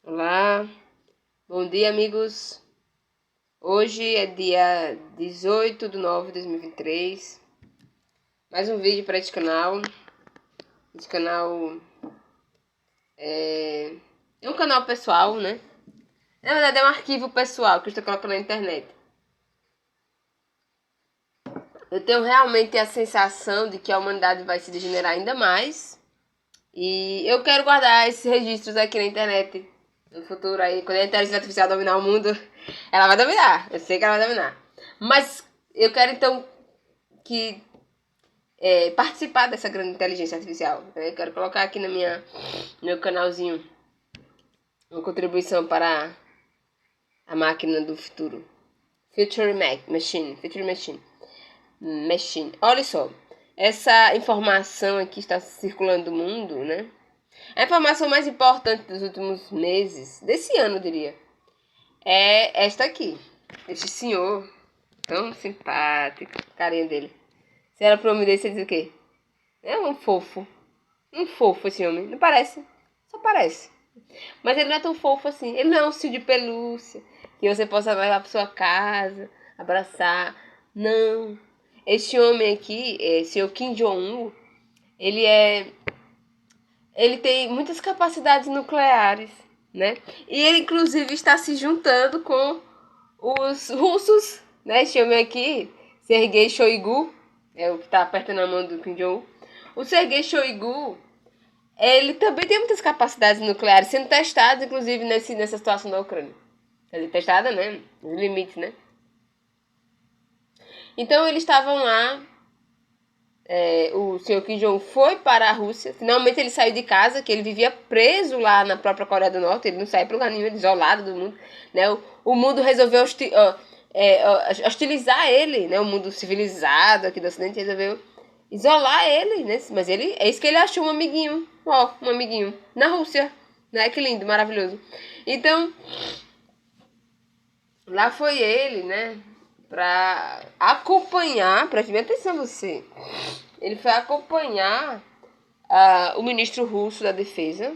Olá, bom dia, amigos. Hoje é dia 18 de nove de 2023. Mais um vídeo para esse canal. Esse canal é um canal pessoal, né? Na verdade, é um arquivo pessoal que eu estou colocando na internet. Eu tenho realmente a sensação de que a humanidade vai se degenerar ainda mais. E eu quero guardar esses registros aqui na internet. No futuro aí, quando a inteligência artificial dominar o mundo, ela vai dominar. Eu sei que ela vai dominar. Mas eu quero então que participar dessa grande inteligência artificial. Né? Eu quero colocar aqui no meu canalzinho uma contribuição para a máquina do futuro. Machine. Olha só, essa informação aqui está circulando no mundo, né? A informação mais importante dos últimos meses, desse ano, eu diria, é esta aqui. Este senhor, tão simpático, carinha dele. Se era pro homem desse, ele diz o quê? É um fofo. Um fofo esse homem. Não parece? Só parece. Mas ele não é tão fofo assim. Ele não é um ursinho de pelúcia que você possa levar pra sua casa, abraçar. Não. Este homem aqui, Sr. Kim Jong-un, ele é... Ele tem muitas capacidades nucleares, né? E ele, inclusive, está se juntando com os russos, né? Este homem aqui, Sergei Shoigu, é o que está apertando a mão do Kim Jong-un. O Sergei Shoigu, ele também tem muitas capacidades nucleares sendo testadas, inclusive nessa situação da Ucrânia. Quer dizer, testada, né? Nos limites, né? Então eles estavam lá, o senhor Kim Jong foi para a Rússia. Finalmente ele saiu de casa, que ele vivia preso lá na própria Coreia do Norte. Ele não saiu para lugar nenhum, ele isolado do mundo. Né? O mundo resolveu hostilizar ele, né? O mundo civilizado aqui do Ocidente resolveu isolar ele, né? Mas ele, é isso que ele achou, um amiguinho. Ó, um amiguinho. Na Rússia. Né? Que lindo, maravilhoso. Então, lá foi ele, né? Pra acompanhar, preste atenção você. Ele foi acompanhar o ministro russo da defesa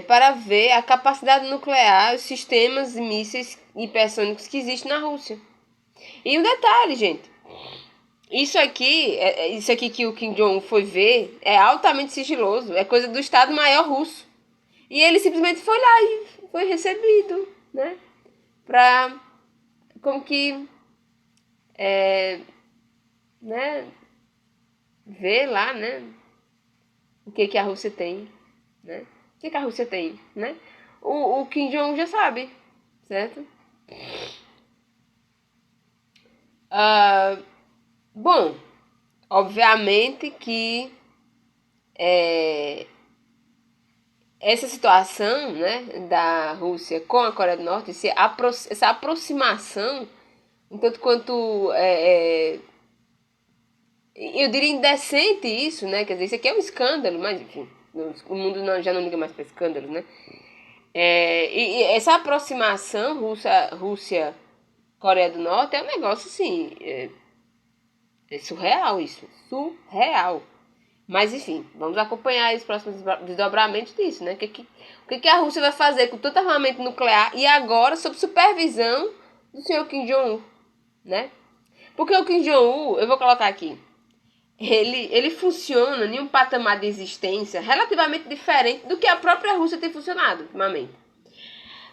para ver a capacidade nuclear, os sistemas, mísseis hipersônicos que existem na Rússia. E um detalhe, gente. Isso aqui que o Kim Jong foi ver é altamente sigiloso. É coisa do Estado-Maior russo. E ele simplesmente foi lá e foi recebido, né? Pra, como que, né? Ver lá, né? O que a Rússia tem, né? O que a Rússia tem, né? O Kim Jong já sabe, certo? Bom, obviamente que essa situação, né, da Rússia com a Coreia do Norte, essa aproximação, enquanto quanto eu diria indecente isso, né? Quer dizer, isso aqui é um escândalo, mas enfim, o mundo já não liga mais para escândalos, né? E essa aproximação Rússia-Coreia do Norte é um negócio assim, é surreal isso, surreal. Mas enfim, vamos acompanhar os próximos desdobramentos disso, né? O que a Rússia vai fazer com tanto armamento nuclear e agora sob supervisão do senhor Kim Jong-un, né? Porque o Kim Jong-un, eu vou colocar aqui, ele funciona em um patamar de existência relativamente diferente do que a própria Rússia tem funcionado ultimamente.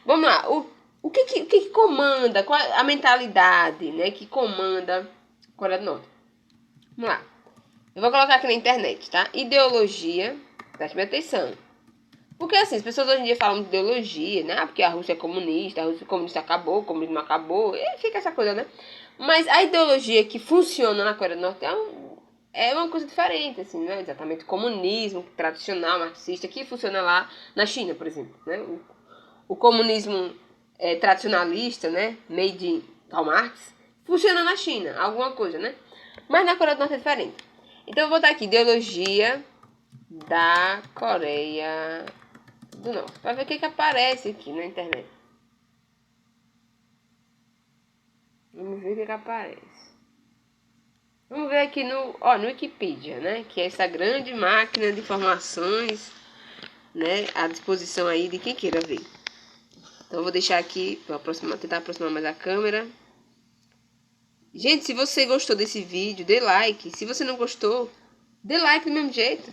Vamos lá, o que comanda, qual a mentalidade, né, que comanda a Coreia do Norte? Vamos lá, eu vou colocar aqui na internet, tá? Ideologia, preste atenção. Porque assim, as pessoas hoje em dia falam de ideologia, né? Porque a Rússia é comunista, a Rússia comunista acabou, o comunismo acabou, e fica essa coisa, né? Mas a ideologia que funciona na Coreia do Norte é uma coisa diferente, assim, não é exatamente o comunismo tradicional, marxista, que funciona lá na China, por exemplo, né? O comunismo tradicionalista, né? Made in Karl Marx, funciona na China, alguma coisa, né? Mas na Coreia do Norte é diferente. Então eu vou botar aqui, ideologia da Coreia do Norte, para ver o que aparece aqui na internet. Vamos ver o que aparece. Vamos ver aqui no Wikipedia, né? Que é essa grande máquina de informações né, à disposição aí de quem queira ver. Então eu vou deixar aqui, tentar aproximar mais a câmera. Gente, se você gostou desse vídeo, dê like. Se você não gostou, dê like do mesmo jeito.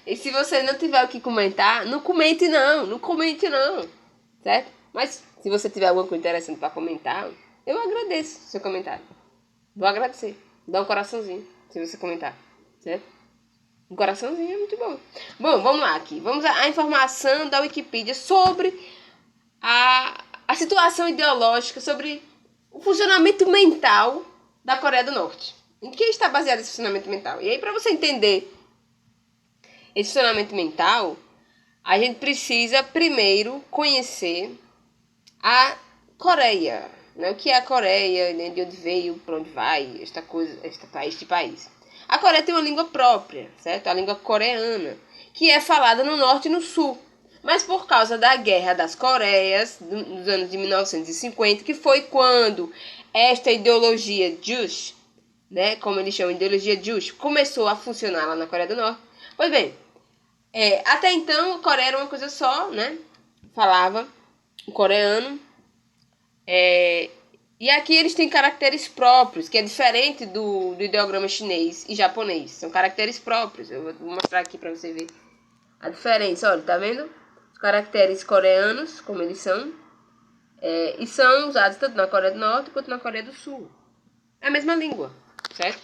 E se você não tiver o que comentar, não comente não, certo? Mas se você tiver alguma coisa interessante para comentar, eu agradeço o seu comentário. Vou agradecer. Dá um coraçãozinho se você comentar, certo? Um coraçãozinho é muito bom. Bom, vamos lá aqui. Vamos à informação da Wikipedia sobre a situação ideológica, sobre o funcionamento mental da Coreia do Norte. Em que está baseado esse funcionamento mental? E aí, para você entender esse funcionamento mental, a gente precisa primeiro conhecer a Coreia, né? O que é a Coreia, né? De onde veio, para onde vai, este país. A Coreia tem uma língua própria, certo? A língua coreana, que é falada no norte e no sul. Mas por causa da Guerra das Coreias, dos anos de 1950, que foi quando esta ideologia Juche, né, como eles chamam, ideologia Juche, começou a funcionar lá na Coreia do Norte. Pois bem, até então a Coreia era uma coisa só, né? Falava o coreano. E aqui eles têm caracteres próprios, que é diferente do ideograma chinês e japonês. São caracteres próprios. Eu vou mostrar aqui para você ver a diferença. Olha, tá vendo? Os caracteres coreanos, como eles são, e são usados tanto na Coreia do Norte quanto na Coreia do Sul. É a mesma língua, certo?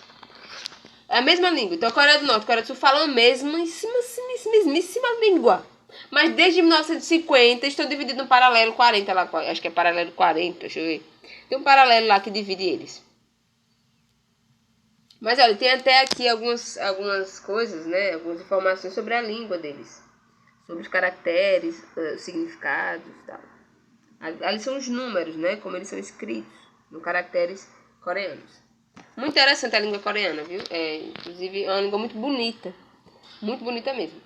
É a mesma língua. Então a Coreia do Norte e a Coreia do Sul falam a mesmíssima língua. Mas desde 1950 estão divididos no paralelo 40 lá. Acho que é paralelo 40, deixa eu ver. Tem um paralelo lá que divide eles. Mas olha, tem até aqui algumas coisas, né? Algumas informações sobre a língua deles. Sobre os caracteres, significados e tal. Ali são os números, né? Como eles são escritos, no caracteres coreanos. Muito interessante a língua coreana, viu? Inclusive é uma língua muito bonita. Muito bonita mesmo.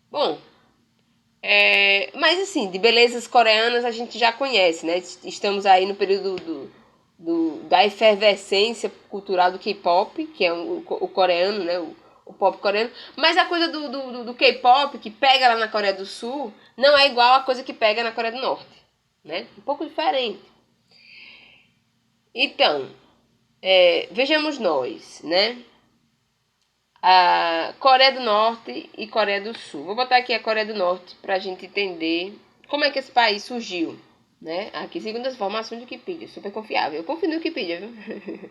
Bom, mas assim, de belezas coreanas a gente já conhece, né? Estamos aí no período da efervescência cultural do K-pop, que é o coreano, né? O pop coreano. Mas a coisa do K-pop que pega lá na Coreia do Sul não é igual a coisa que pega na Coreia do Norte, né? Um pouco diferente. Então, vejamos nós, né? A Coreia do Norte e Coreia do Sul. Vou botar aqui a Coreia do Norte para a gente entender como é que esse país surgiu, né? Aqui, segundo as informações do Wikipedia, super confiável. Eu confio no Wikipedia, viu?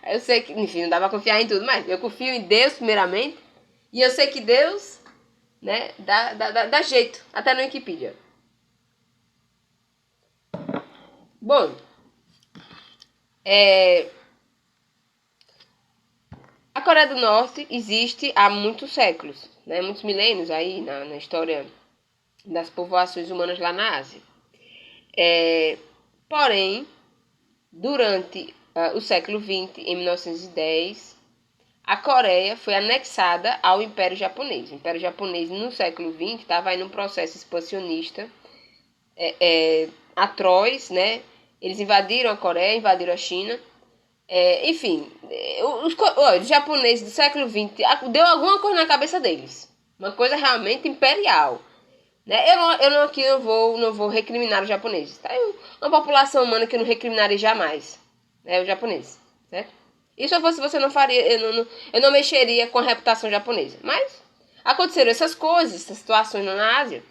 Eu sei que, enfim, não dá para confiar em tudo, mas eu confio em Deus primeiramente. E eu sei que Deus, né, dá jeito, até no Wikipedia. Bom, a Coreia do Norte existe há muitos séculos, né? Muitos milênios aí na história das povoações humanas lá na Ásia. Porém, durante o século XX, em 1910, a Coreia foi anexada ao Império Japonês. O Império Japonês, no século XX, estava aí num processo expansionista atroz, né? Eles invadiram a Coreia, invadiram a China. Enfim, os japoneses do século XX deu alguma coisa na cabeça deles. Uma coisa realmente imperial. Né? Eu não vou recriminar os japoneses. Tá? Uma população humana que eu não recriminaria jamais. Os japoneses. Certo? E se eu fosse você, não faria. Eu não mexeria com a reputação japonesa. Mas aconteceram essas coisas, essas situações na Ásia.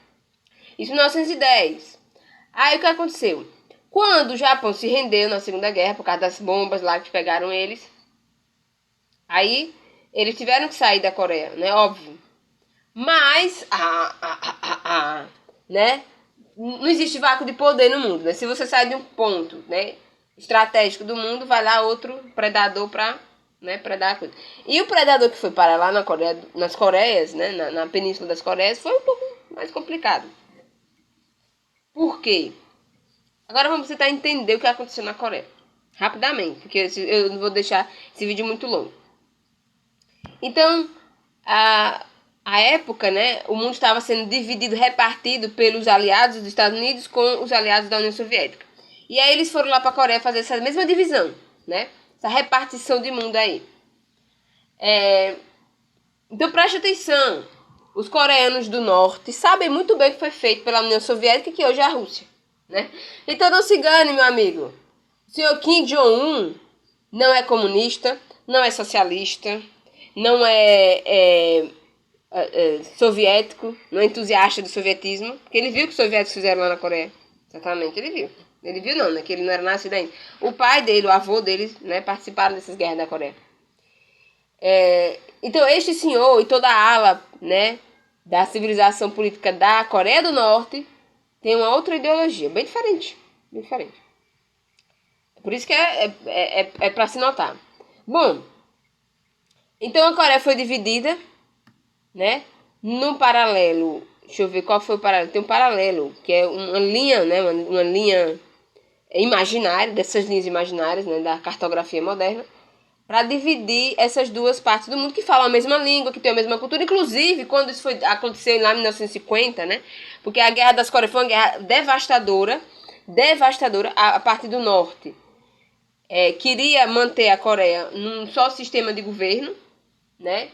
Isso em 1910. Aí o que aconteceu? Quando o Japão se rendeu na Segunda Guerra, por causa das bombas lá que pegaram eles, aí eles tiveram que sair da Coreia, né? Óbvio. Mas, né? Não existe vácuo de poder no mundo, né? Se você sai de um ponto, né, estratégico do mundo, vai lá outro predador pra, né, predar a coisa. E o predador que foi parar lá nas Coreias, né, na Península das Coreias, foi um pouco mais complicado. Por quê? Agora vamos tentar entender o que aconteceu na Coreia. Rapidamente, porque eu não vou deixar esse vídeo muito longo. Então, a época, né, o mundo estava sendo dividido, repartido pelos aliados dos Estados Unidos com os aliados da União Soviética. E aí eles foram lá para a Coreia fazer essa mesma divisão, né? Essa repartição de mundo aí. Então preste atenção. os coreanos do norte sabem muito bem o que foi feito pela União Soviética, que hoje é a Rússia, né? Então não se engane, meu amigo. O senhor Kim Jong-un não é comunista, não é socialista, não é soviético, não é entusiasta do sovietismo, porque ele viu o que os soviéticos fizeram lá na Coreia. Exatamente, ele viu. Ele viu não, né? Que ele não era nascido ainda. O pai dele, o avô dele, né, participaram dessas guerras da Coreia. Então, este senhor e toda a ala, né, da civilização política da Coreia do Norte tem uma outra ideologia, bem diferente. Bem diferente. Por isso que é para se notar. Bom, então a Coreia foi dividida, né, num paralelo. Deixa eu ver qual foi o paralelo. Tem um paralelo, que é uma linha, né, uma linha imaginária, dessas linhas imaginárias, né, da cartografia moderna, para dividir essas duas partes do mundo que falam a mesma língua, que tem a mesma cultura. Inclusive, quando isso aconteceu lá em 1950, né, porque a Guerra das Coreias foi uma guerra devastadora a parte do norte. Queria manter a Coreia num só sistema de governo, né,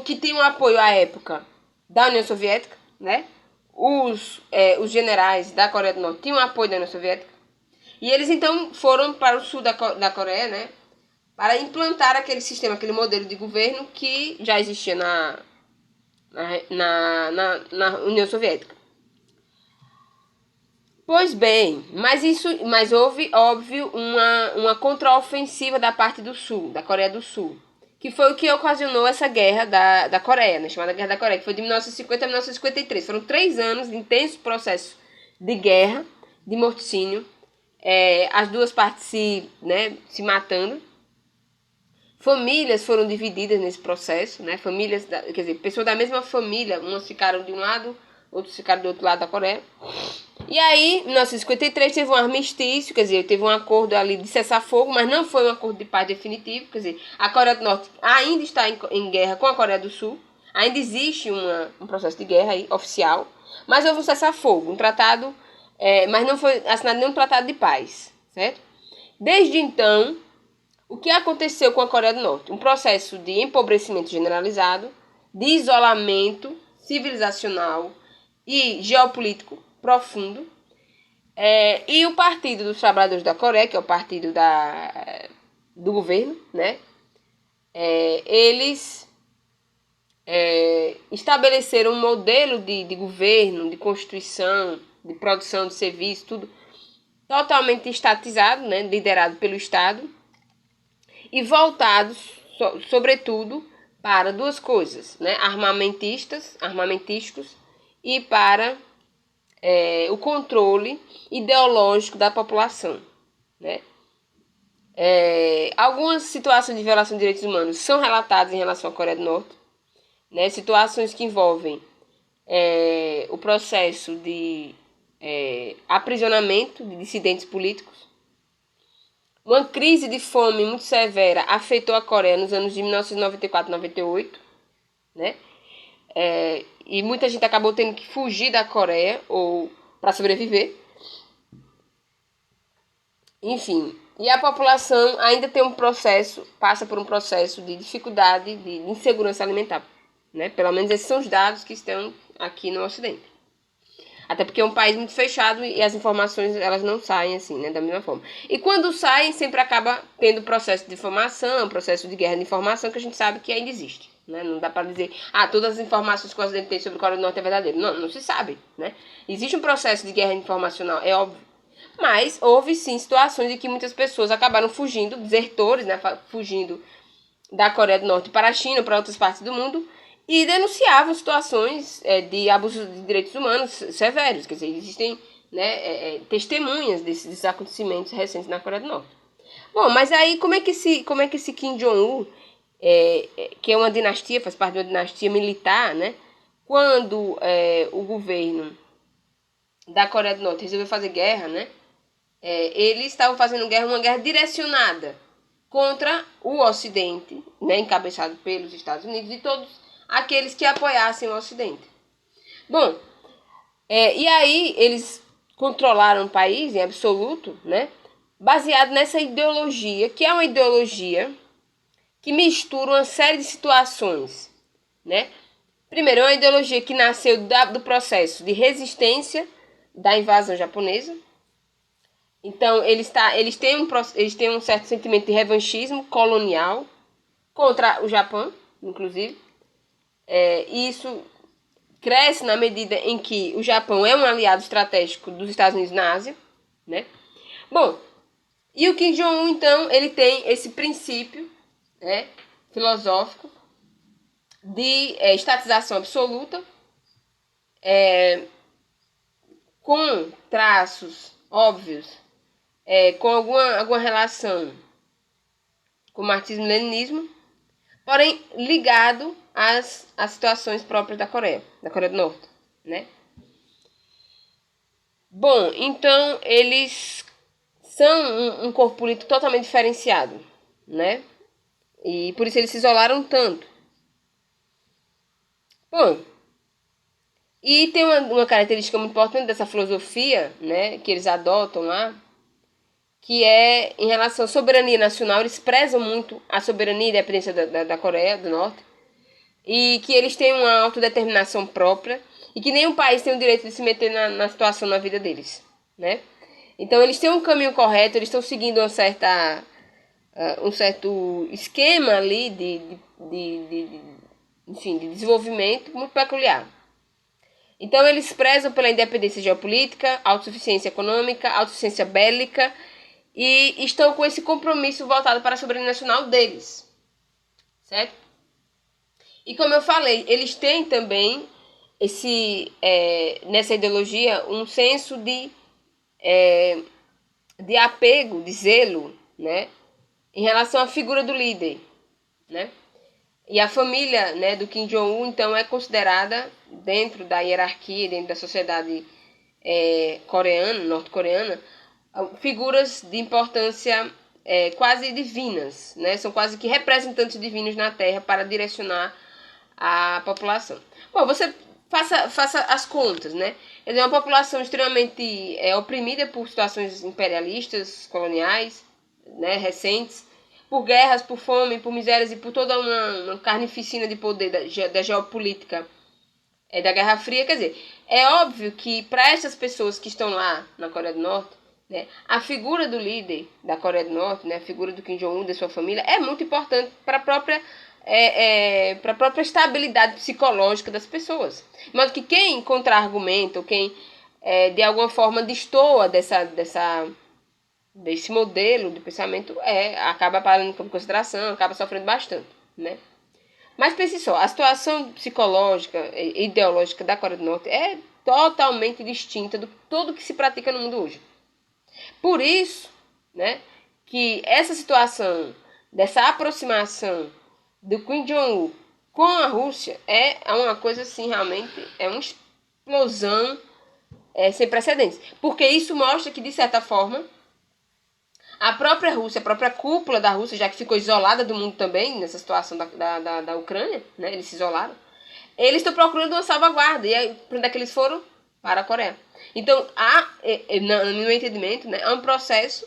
que tinha um apoio à época da União Soviética, né? Os generais da Coreia do Norte tinham apoio da União Soviética. E eles então foram para o sul da Coreia, né, para implantar aquele sistema, aquele modelo de governo que já existia na União Soviética. Pois bem, mas houve, óbvio, uma contraofensiva da parte do sul, da Coreia do Sul, que foi o que ocasionou essa guerra da Coreia, né, chamada Guerra da Coreia, que foi de 1950 a 1953. Foram 3 anos de intenso processo de guerra, de morticínio, as duas partes se matando. Famílias foram divididas nesse processo, né? Quer dizer, pessoas da mesma família, umas ficaram de um lado, outros ficaram do outro lado da Coreia. E aí, em 1953, teve um armistício, quer dizer, teve um acordo ali de cessar-fogo, mas não foi um acordo de paz definitivo, quer dizer, a Coreia do Norte ainda está em guerra com a Coreia do Sul, ainda existe um processo de guerra aí, oficial, mas houve um cessar-fogo, um tratado, mas não foi assinado nenhum tratado de paz, certo? Desde então, o que aconteceu com a Coreia do Norte? Um processo de empobrecimento generalizado, de isolamento civilizacional e geopolítico profundo. E o Partido dos Trabalhadores da Coreia, que é o partido do governo, né? Eles estabeleceram um modelo de governo, de constituição, de produção de serviço, tudo totalmente estatizado, né? Liderado pelo Estado, e voltados, sobretudo, para duas coisas, né? Armamentistas e para o controle ideológico da população, né? Algumas situações de violação de direitos humanos são relatadas em relação à Coreia do Norte, né? Situações que envolvem o processo de aprisionamento de dissidentes políticos. Uma crise de fome muito severa afetou a Coreia nos anos de 1994 e 98, né? E muita gente acabou tendo que fugir da Coreia para sobreviver. Enfim, e a população ainda passa por um processo de dificuldade, de insegurança alimentar, né? Pelo menos esses são os dados que estão aqui no Ocidente. Até porque é um país muito fechado e as informações elas não saem assim, né, da mesma forma. E quando saem, sempre acaba tendo processo de difamação, processo de guerra de informação, que a gente sabe que ainda existe, né? Não dá para dizer, todas as informações que o Ocidente tem sobre a Coreia do Norte é verdadeiro. Não se sabe, né? Existe um processo de guerra informacional, é óbvio. Mas houve sim situações em que muitas pessoas acabaram fugindo, desertores, né, fugindo da Coreia do Norte para a China, para outras partes do mundo, e denunciavam situações de abuso de direitos humanos severos. Quer dizer, existem, né, testemunhas desses acontecimentos recentes na Coreia do Norte. Bom, mas aí como é que esse Kim Jong-un, que é uma dinastia, faz parte de uma dinastia militar, né, quando o governo da Coreia do Norte resolveu fazer guerra, né, eles estavam fazendo uma guerra direcionada contra o Ocidente, né, encabeçado pelos Estados Unidos e todos aqueles que apoiassem o Ocidente. Bom, e aí eles controlaram o país em absoluto, né, baseado nessa ideologia, que é uma ideologia que mistura uma série de situações, né, Primeiro, é uma ideologia que nasceu do processo de resistência da invasão japonesa. Então, eles têm um certo sentimento de revanchismo colonial contra o Japão, inclusive. Isso cresce na medida em que o Japão é um aliado estratégico dos Estados Unidos na Ásia, né? Bom, e o Kim Jong-un, então, ele tem esse princípio, né, filosófico de estatização absoluta, com traços óbvios, com alguma relação com o marxismo-leninismo, porém ligado às situações próprias da Coreia do Norte, né? Bom, então eles são um corpo político totalmente diferenciado, né? E por isso eles se isolaram tanto. Bom, e tem uma característica muito importante dessa filosofia, né, que eles adotam lá, que é em relação à soberania nacional. Eles prezam muito a soberania e a independência da Coreia do Norte, e que eles têm uma autodeterminação própria, e que nenhum país tem o direito de se meter na situação na vida deles, né? Então eles têm um caminho correto, eles estão seguindo um certo esquema ali enfim, de desenvolvimento muito peculiar. Então eles prezam pela independência geopolítica, autossuficiência econômica, autossuficiência bélica, e estão com esse compromisso voltado para a soberania nacional deles, certo? E como eu falei, eles têm também nessa ideologia um senso de apego, de zelo, né, em relação à figura do líder, né? E a família, né, do Kim Jong-un, então, é considerada, dentro da hierarquia, dentro da sociedade coreana, norte-coreana, figuras de importância quase divinas, né? São quase que representantes divinos na Terra para direcionar a população. Bom, você faça as contas, né? É uma população extremamente oprimida por situações imperialistas, coloniais, né, recentes, por guerras, por fome, por misérias e por toda uma carnificina de poder da geopolítica da Guerra Fria. Quer dizer, é óbvio que para essas pessoas que estão lá na Coreia do Norte, né, a figura do líder da Coreia do Norte, né, a figura do Kim Jong-un, da sua família, é muito importante para a própria estabilidade psicológica das pessoas. De modo que quem contra-argumenta, ou quem de alguma forma destoa desse modelo de pensamento, acaba parando em consideração, acaba sofrendo bastante, né? Mas pense só, a situação psicológica e ideológica da Coreia do Norte é totalmente distinta do tudo que se pratica no mundo hoje. Por isso, né, que essa situação dessa aproximação do Kim Jong-un com a Rússia é uma coisa assim, realmente, é uma explosão sem precedentes. Porque isso mostra que, de certa forma, a própria Rússia, a própria cúpula da Rússia, já que ficou isolada do mundo também, nessa situação da Ucrânia, né, eles se isolaram, eles estão procurando uma salvaguarda. E aí, para onde é que eles foram? Para a Coreia. Então, no meu entendimento, né, há um processo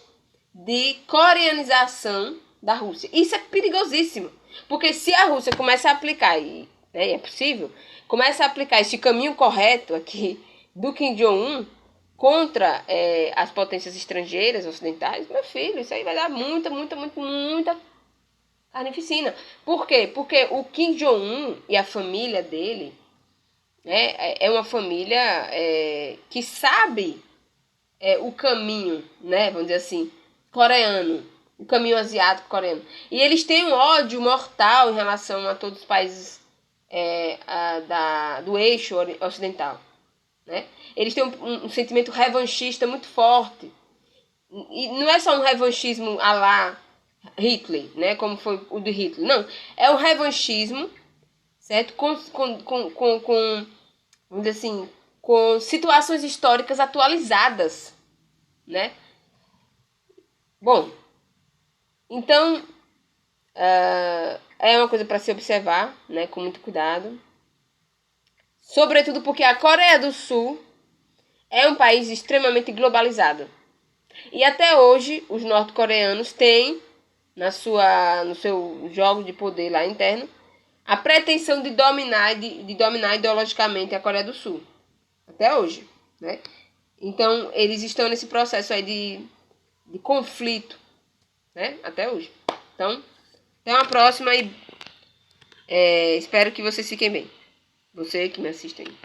de coreanização da Rússia. Isso é perigosíssimo. Porque se a Rússia começa a aplicar, e é possível, começa a aplicar esse caminho correto aqui do Kim Jong-un contra as potências estrangeiras, ocidentais, meu filho, isso aí vai dar muita carnificina. Por quê? Porque o Kim Jong-un e a família dele, né, é uma família que sabe o caminho, né, vamos dizer assim, coreano, o caminho asiático coreano. E eles têm um ódio mortal em relação a todos os países do eixo ocidental, né? Eles têm um sentimento revanchista muito forte. E não é só um revanchismo à la Hitler, né, como foi o de Hitler. Não, é um revanchismo, certo? Vamos dizer assim, com situações históricas atualizadas, né? Bom, então é uma coisa para se observar, né, com muito cuidado. Sobretudo porque a Coreia do Sul é um país extremamente globalizado. E até hoje os norte-coreanos têm no seu jogo de poder lá interno a pretensão de dominar ideologicamente a Coreia do Sul. Até hoje, né? Então, eles estão nesse processo aí de conflito, né? Até hoje. Então, até uma próxima e espero que vocês fiquem bem. Você que me assiste aí.